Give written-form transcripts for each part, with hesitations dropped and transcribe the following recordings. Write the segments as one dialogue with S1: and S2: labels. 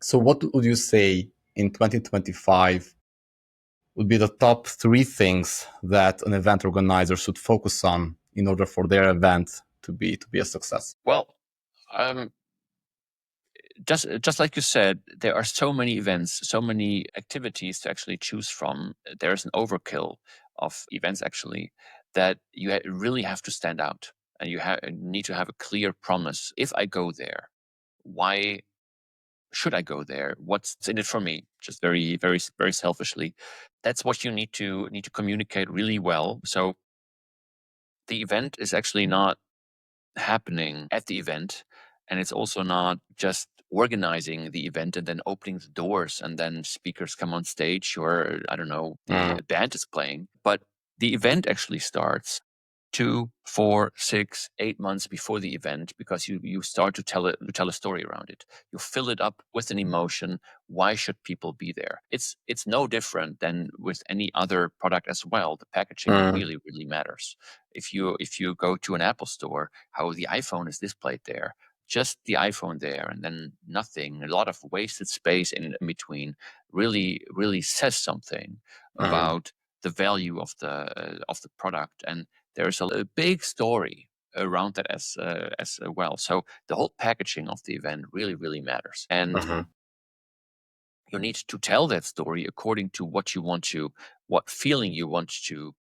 S1: So what would you say in 2025 would be the top three things that an event organizer should focus on in order for their event to be a success?
S2: Well, just like you said, there are so many events, so many activities to actually choose from. There's an overkill of events actually that you really have to stand out, and you need to have a clear promise. If I go there, why should I go there? What's in it for me? Just very, very, very selfishly. That's what you need to communicate really well. So the event is actually not happening at the event, and it's also not just organizing the event and then opening the doors and then speakers come on stage, or I don't know, the band is playing, but the event actually starts 2, 4, 6, 8 months before the event, because you start to tell a story around it. You fill it up with an emotion. Why should people be there? It's no different than with any other product as well. The packaging really, really matters. If you go to an Apple store, how the iPhone is displayed there, just the iPhone there, and then nothing, a lot of wasted space in between, really, really says something about the value of the product. And there's a big story around that as well. So the whole packaging of the event really, really matters. And you need to tell that story according to what feeling you want to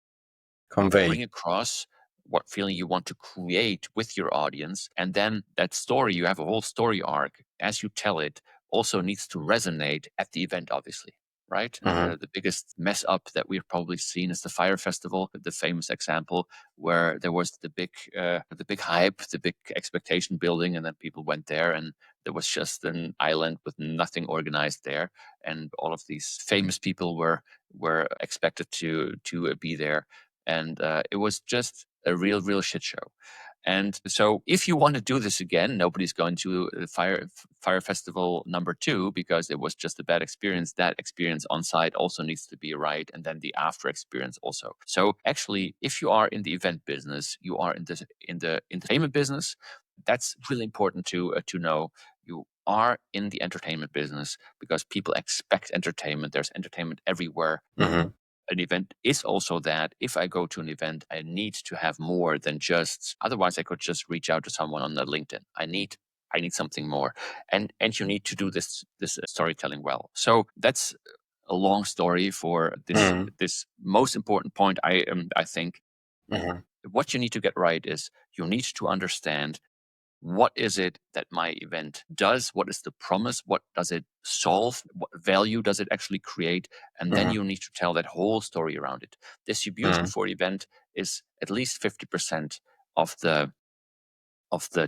S1: Convey.
S2: bring across, what feeling you want to create with your audience. And then that story, you have a whole story arc. As you tell it, also needs to resonate at the event, obviously. Right? The biggest mess up that we've probably seen is the Fire Festival, the famous example where there was the big hype, the big expectation building, and then people went there and there was just an island with nothing organized there, and all of these famous people were expected to be there, and it was just a real shit show. And so if you want to do this again, nobody's going to Fire Festival #2 because it was just a bad experience. That experience on site also needs to be right. And then the after experience also. So actually, if you are in the event business, you are in the entertainment business. That's really important to know. You are in the entertainment business because people expect entertainment. There's entertainment everywhere. An event is also that. If I go to an event, I need to have more than just, otherwise I could just reach out to someone on the LinkedIn. I need something more. And you need to do this storytelling well. So that's a long story for this most important point. I think what you need to get right is you need to understand, what is it that my event does? What is the promise? What does it solve? What value does it actually create? And then you need to tell that whole story around it. Distribution for the event is at least 50% of the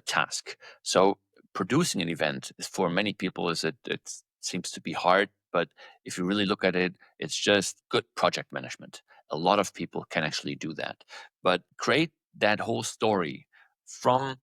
S2: task. So producing an event is, for many people, it seems to be hard, but if you really look at it, it's just good project management. A lot of people can actually do that, but create that whole story from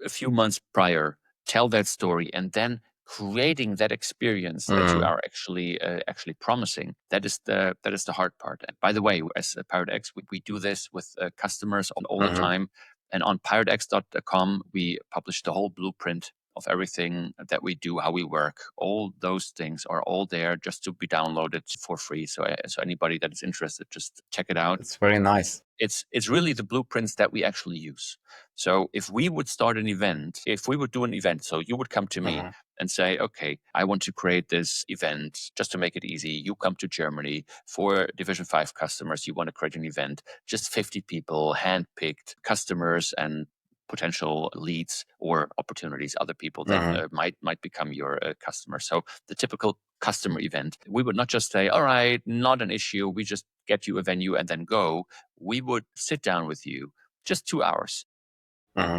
S2: a few months prior, tell that story, and then creating that experience that you are actually promising. That is the hard part. And by the way, as PIRATEx, we do this with customers all the time. And on piratex.com, we publish the whole blueprint of everything that we do, how we work. All those things are all there just to be downloaded for free. So anybody that is interested, just check it out.
S1: It's very nice.
S2: It's really the blueprints that we actually use. So if we would start an event, if we would do an event, so you would come to me and say, okay, I want to create this event. Just to make it easy, you come to Germany for Division5 customers. You want to create an event, just 50 people, handpicked customers and potential leads or opportunities, other people that might become your customer. So the typical customer event, we would not just say, all right, not an issue, we just get you a venue and then go. We would sit down with you just 2 hours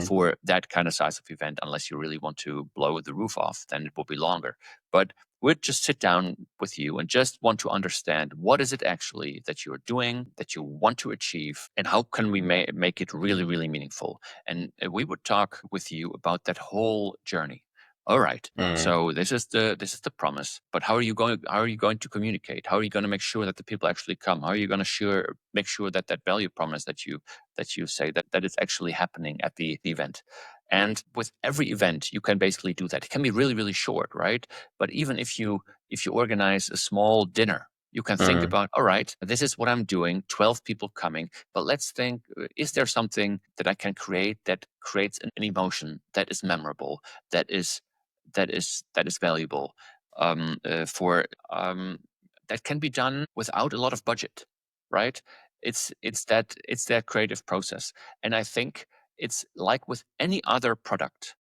S2: for that kind of size of event. Unless you really want to blow the roof off, then it will be longer. But we'd just sit down with you and just want to understand, what is it actually that you're doing, that you want to achieve, and how can we make it really, really meaningful. And we would talk with you about that whole journey. All right. So this is the promise. But how are you going to communicate? How are you going to make sure that the people actually come? How are you going to make sure that that value promise that you say that is actually happening at the event? And with every event, you can basically do that. It can be really, really short, right? But even if you organize a small dinner, you can think about, all right, this is what I'm doing, 12 people coming, but let's think, is there something that I can create that creates an emotion that is memorable, that is valuable, that can be done without a lot of budget, right? It's that creative process. And I think it's like with any other product.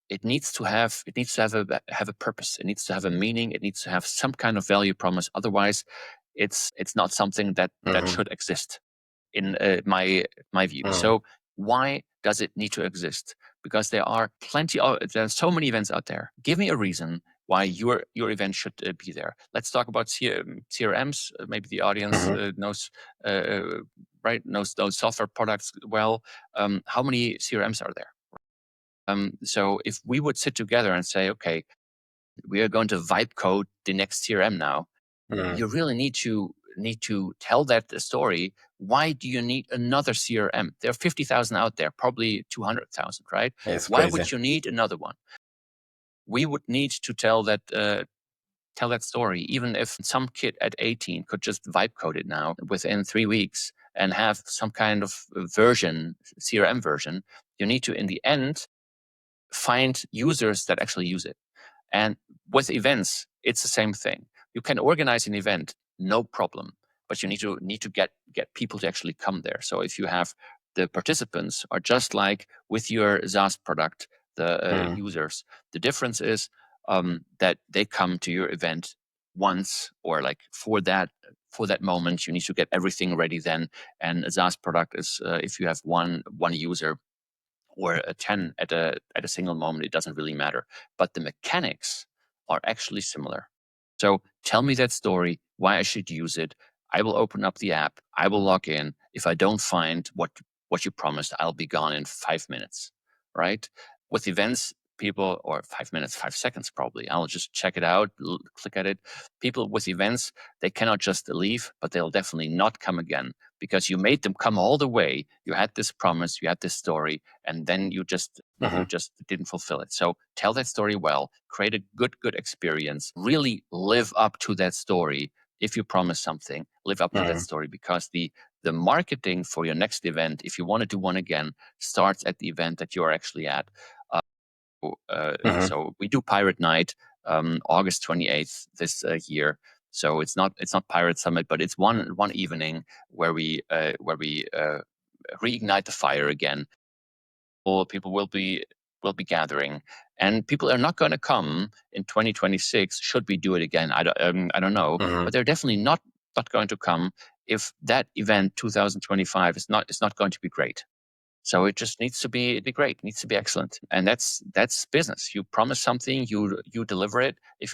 S2: It needs to have a purpose. It needs to have a meaning. It needs to have some kind of value promise. Otherwise, it's not something that should exist in my view. So why does it need to exist? Because there are so many events out there. Give me a reason why your event should be there. Let's talk about CRMs. Maybe the audience knows those software products well. How many CRMs are there? So if we would sit together and say, okay, we are going to vibe code the next CRM now, you really need to tell that story. Why do you need another CRM? There are 50,000 out there, probably 200,000, right? Why would you need another one? We would need to tell that story, even if some kid at 18 could just vibe code it now within 3 weeks and have some kind of CRM version. You need to, in the end, find users that actually use it. And with events, it's the same thing. You can organize an event, no problem, but you need to get people to actually come there. So if you have the participants are just like with your SaaS product, the users, the difference is that they come to your event once, or like for that moment, you need to get everything ready then. And a SaaS product is if you have one user or a 10 at a single moment, it doesn't really matter. But the mechanics are actually similar. So tell me that story, why I should use it. I will open up the app. I will log in. If I don't find what you promised, I'll be gone in 5 minutes, right? With events, people, or 5 minutes, 5 seconds probably. I'll just check it out, click at it. People with events, they cannot just leave, but they'll definitely not come again, because you made them come all the way. You had this promise, you had this story, and then you just didn't fulfill it. So tell that story well, create a good experience, really live up to that story. If you promise something, live up to that story, because the marketing for your next event, if you want to do one again, starts at the event that you're actually at. So we do Pirate Night, August 28th this year. So it's not Pirate Summit, but it's one evening where we reignite the fire again. People will be gathering, and people are not going to come in 2026. Should we do it again? I don't know, but they're definitely not going to come if that event 2025 is not going to be great. So it just needs to be great, it needs to be excellent, and that's business. You promise something, you deliver it. If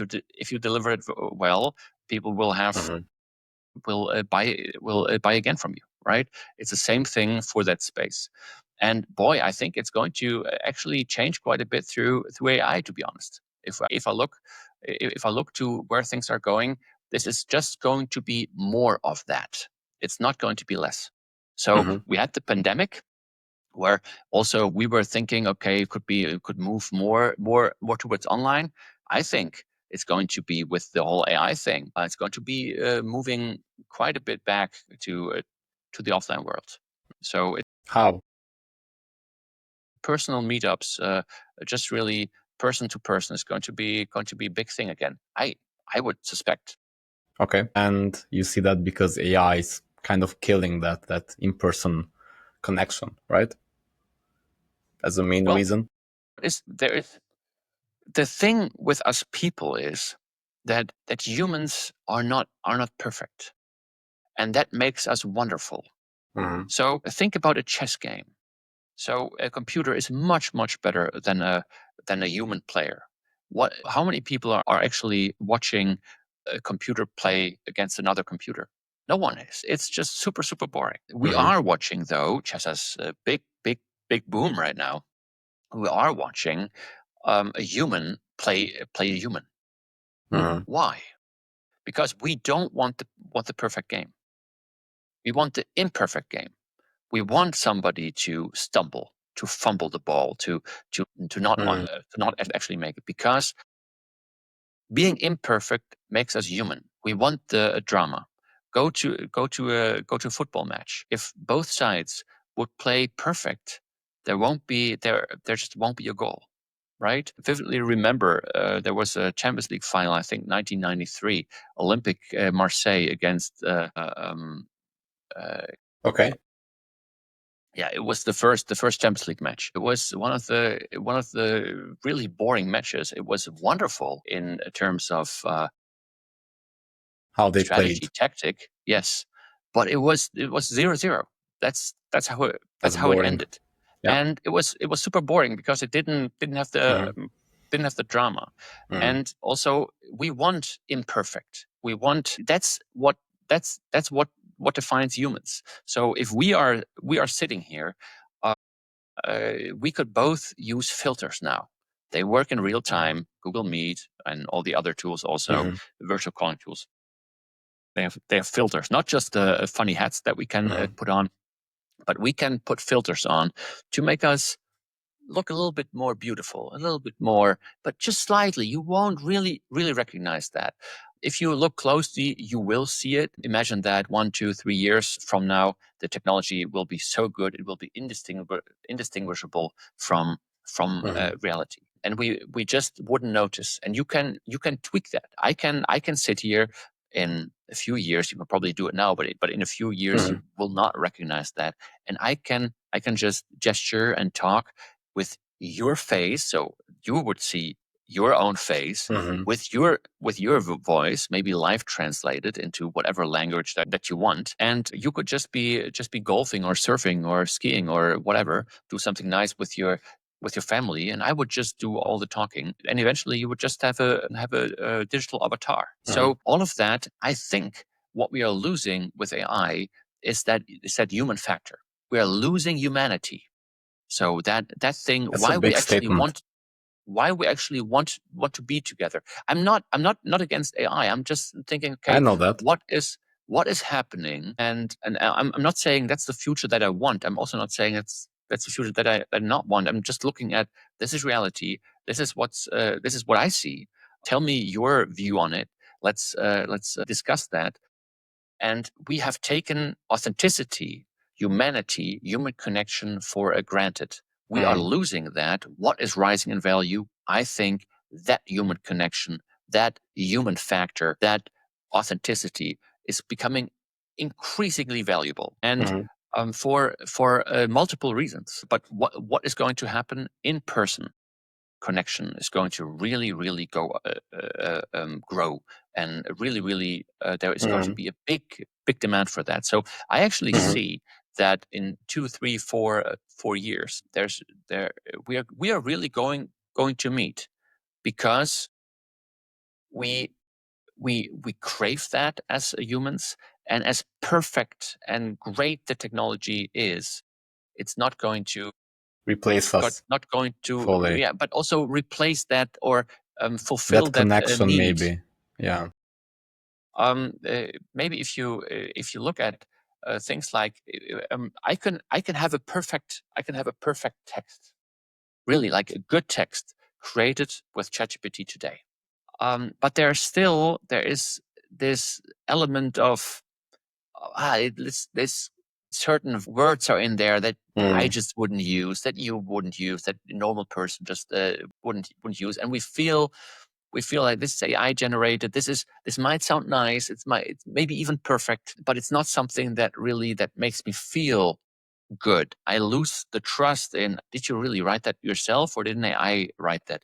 S2: you deliver it well, people will have will buy again from you, right? It's the same thing for that space. And boy, I think it's going to actually change quite a bit through AI. To be honest, if I look to where things are going, this is just going to be more of that. It's not going to be less. So we had the pandemic, where also we were thinking, okay, it could move more towards online. I think it's going to be with the whole AI thing. It's going to be moving quite a bit back to the offline world. So
S1: How?
S2: personal meetups, just really person to person, is going to be a big thing again. I would suspect.
S1: Okay. And you see that because AI is kind of killing that in-person connection, right? As a main reason.
S2: There is the thing with us people is that humans are not perfect, and that makes us wonderful. So think about a chess game. So a computer is much better than a human player. How many people are actually watching a computer play against another computer? No one is. It's just super boring. We are watching, though. Chess has a big boom right now. We are watching a human play a human. Why? Because we don't want the perfect game. We want the imperfect game. We want somebody to stumble. to fumble the ball, to not actually make it, because being imperfect makes us human. We want the drama. Go to a football match. If both sides would play perfect, there just won't be a goal, right? Vividly remember there was a Champions League final, I think 1993, Olympic Marseille against
S1: Okay.
S2: yeah, it was the first Champions League match. It was one of the really boring matches. It was wonderful in terms of
S1: How they
S2: strategy,
S1: played.
S2: tactic, yes, but it was 0-0. That's how it
S1: That's boring.
S2: ended,
S1: Yeah.
S2: and it was super boring because it didn't have the drama, and also we want imperfect. We want that's what defines humans. So if we are sitting here, we could both use filters now. They work in real time. Google Meet and all the other tools, also virtual calling tools. They have filters, not just the funny hats that we can put on, but we can put filters on to make us look a little bit more beautiful, a little bit more, but just slightly. You won't really recognize that. If you look closely, you will see it. Imagine that 1, 2, 3 years from now, the technology will be so good, it will be indistinguishable from reality, and we just wouldn't notice. And you can tweak that. I can sit here in a few years. You can probably do it now, but in a few years you will not recognize that. And I can just gesture and talk with your face, so you would see your own face with your voice, maybe live translated into whatever language that you want, and you could just be golfing or surfing or skiing or whatever, do something nice with your family, and I would just do all the talking, and eventually you would just have a digital avatar. So all of that, I think, what we are losing with AI is that human factor. We are losing humanity. So that thing,
S1: That's a big statement.
S2: why we actually want to be together. I'm not against AI. I'm just thinking, okay,
S1: I know that.
S2: what is happening, and I'm not saying that's the future that I want. I'm also not saying that's the future that I not want. I'm just looking at, this is reality. This is what I see. Tell me your view on it. Let's discuss that. And we have taken authenticity, humanity, human connection for granted. We are losing that. What is rising in value? I think that human connection, that human factor, that authenticity is becoming increasingly valuable, and for multiple reasons. But what is going to happen? In person connection is going to really grow, and really there is going to be a big demand for that. So I actually see that in 2, 3, 4 years, we are really going to meet, because we crave that as humans, and as perfect and great the technology is, it's not going to
S1: replace us fully.
S2: yeah, but also replace that, or fulfill
S1: That
S2: that
S1: connection,
S2: need.
S1: maybe. Yeah.
S2: Maybe if you look at things like, I can have a perfect text, really, like a good text created with ChatGPT today. But there is this element of this certain words are in there that I just wouldn't use, that you wouldn't use, that a normal person just wouldn't use, and we feel like this is AI generated. This might sound nice. It's maybe even perfect, but it's not something that makes me feel good. I lose the trust in, did you really write that yourself, or didn't AI write that?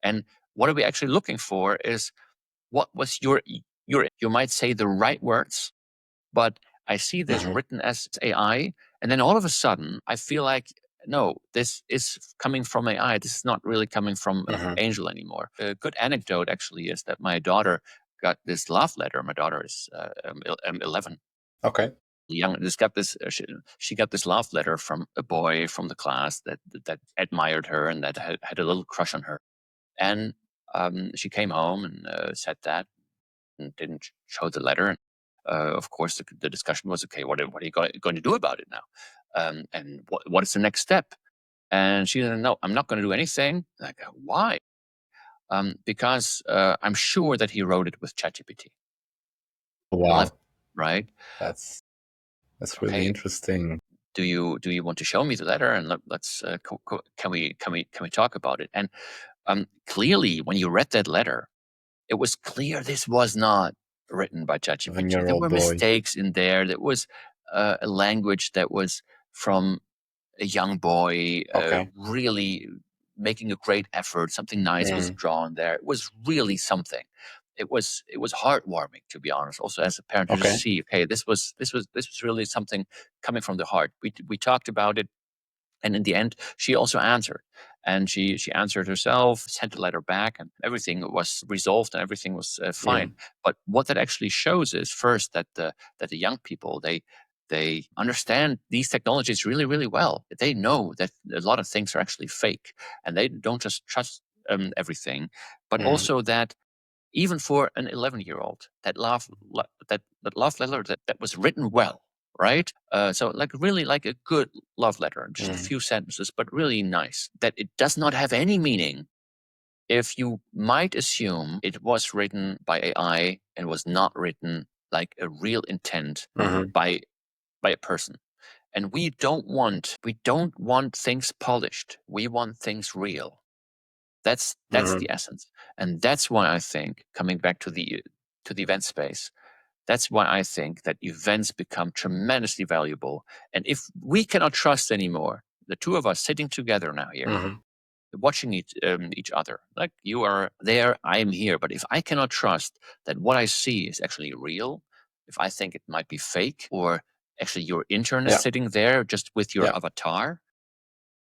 S2: And what are we actually looking for is, what was your you might say the right words, but I see this written as AI, and then all of a sudden I feel like, no, this is coming from AI. This is not really coming from Engjell anymore. A good anecdote actually is that my daughter got this love letter. My daughter is 11.
S1: Okay.
S2: Young. She got this love letter from a boy from the class that admired her and that had a little crush on her. And she came home and said that, and didn't show the letter. And of course, the discussion was, okay, what are you going to do about it now? And what is the next step? And she said, no, I'm not going to do anything. Like, why? Because I'm sure that he wrote it with ChatGPT.
S1: Wow.
S2: Right?
S1: That's really interesting.
S2: Do you want to show me the letter, and let's can we talk about it? And clearly, when you read that letter, it was clear this was not written by ChatGPT. There were mistakes in there. There was a language that was from a young boy, really making a great effort. Something nice was drawn there. It was really something. It was heartwarming, to be honest. Also, as a parent, to just see, okay, this was really something coming from the heart. We talked about it, and in the end, she also answered, and she answered herself, sent a letter back, and everything was resolved, and everything was fine. But what that actually shows is, first, that the young people, they understand these technologies really, really well. They know that a lot of things are actually fake, and they don't just trust everything, but also that even for an 11-year-old, that love letter that was written well, right? So like really like a good love letter, just a few sentences, but really nice. That it does not have any meaning if you might assume it was written by AI and was not written like a real intent by a person. And we don't want things polished. We want things real. That's the essence. And that's why I think, coming back to the event space, that's why I think that events become tremendously valuable. And if we cannot trust anymore, the two of us sitting together now here, watching each other, like you are there, I am here. But if I cannot trust that what I see is actually real, if I think it might be fake, or actually your intern is sitting there just with your avatar,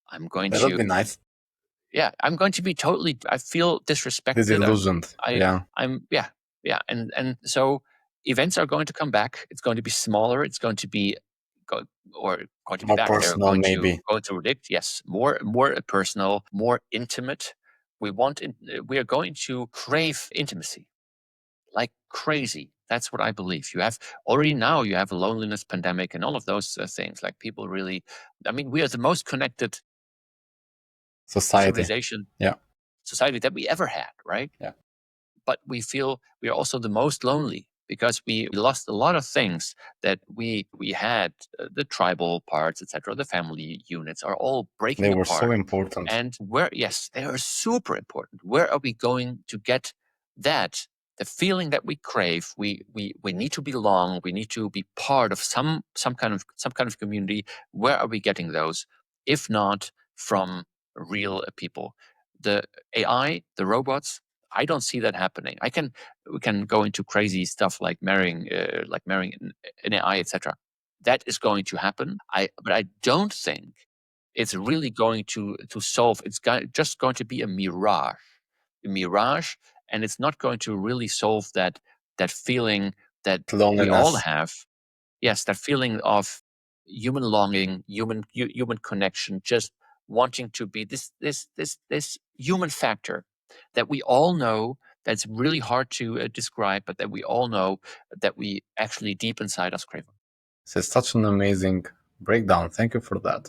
S2: I'm going
S1: that would be nice.
S2: Yeah, I'm going to be totally, I feel disrespected.
S1: Disillusioned.
S2: And so events are going to come back. It's going to be smaller. It's going to be
S1: more personal, maybe.
S2: Going to predict, yes, more personal, more intimate. We are going to crave intimacy like crazy. That's what I believe. You have a loneliness pandemic and all of those things. Like people really, I mean, we are the most connected
S1: society
S2: that we ever had, right?
S1: Yeah.
S2: But we feel we are also the most lonely because we lost a lot of things that we had. The tribal parts, etc., the family units are all breaking apart.
S1: They were so important.
S2: And they are super important. Where are we going to get that? The feeling that we crave, we need to belong. We need to be part of some kind of community. Where are we getting those, if not from real people? The AI, the robots, I don't see that happening. We can go into crazy stuff like marrying an AI, etc. That is going to happen. But I don't think it's really going to solve. It's just going to be a mirage, and it's not going to really solve that feeling that
S1: loneliness.
S2: We all have. Yes, that feeling of human longing, human connection, just wanting to be this human factor that we all know, that's really hard to describe, but that we all know, that we actually deep inside us crave.
S1: This is such an amazing breakdown. Thank you for that.